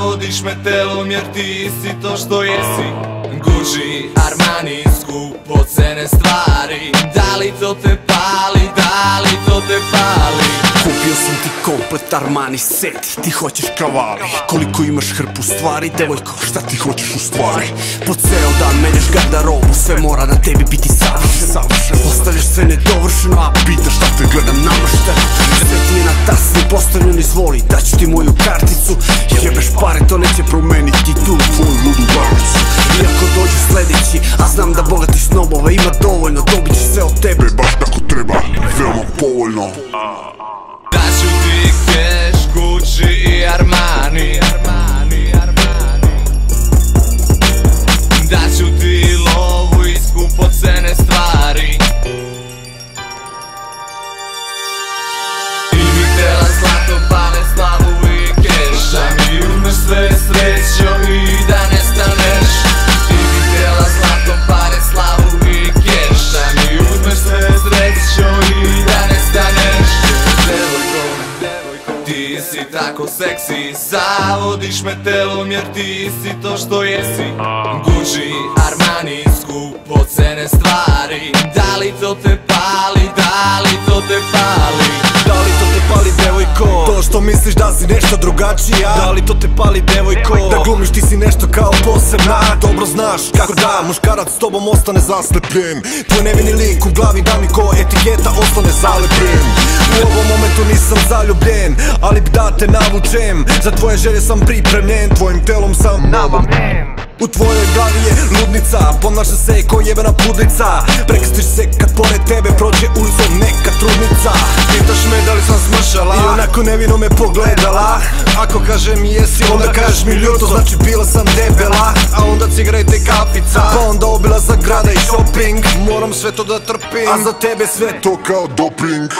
Zavodiš me telom jer ti si to što jesi. Gucci, Armani, skupo cene stvari. Da li to te pali, da li to te pali? Kupio sam ti komplet Armani set, ti hoćeš kravali. Koliko imaš hrpu stvari, devojko, šta ti hoćeš u stvari? Po ceo dan menjaš garderobu, sve mora na tebi biti savršeno. Ostavljaš sve nedovršeno, a pitaš šta te gledam namršteno. Sve ti je na tasni postavljen, izvoli, daću ti moju karticu. Jebeš pare, to neće promeniti tu tvoju ludu glavicu. Iako dođu sledeći, a znam da bogatih snobova ima dovoljno, dobit ću sve od tebe baš kako treba, veoma povoljno. Daću ti cash, Gucci i Armani. Daću ti lovu i skupo cene stvari. Ti bi htjela zlato, pale, slavu i cash, da mi uzmeš sve srećo i da nestaneš. Ti bi htjela zlato, pare, slavu i cash, da mi uzmeš sve srećo i da nestaneš. Ti si tako seksi, zavodiš me telom jer ti si to što jesi. Gucci, Armani, skupo cene stvari. Da li to te pali, da li to te pali? Da li to te pali, devojko? To što misliš da si nešto drugačija? Da li to te pali, devojko? Da glumiš ti si nešto kao posebna. Dobro znaš kako da muškarac s tobom ostane zaslepljen. Tvoj nevini lik u glavi da mi ko etiketa ostane zalepljen. U ovom momentu nisam zaljubljen, ali bi da te navučem. Za tvoje želje sam pripremljen, tvojim telom sam nabavljen. U tvojoj glavi je ludnica, ponaša se ko jebena pudlica. Prekrstiš se kad pored tebe prođe ulicom neka trudnica. Pitaš me da li sam smršala i onako nevino me pogledala. Ako kažem jesi, onda kažeš mi ljuto, znači bila sam debela. A onda cigarete i kafica, pa onda obilazak grada i shopping. Moram sve to da trpim, a za tebe sve to kao doping.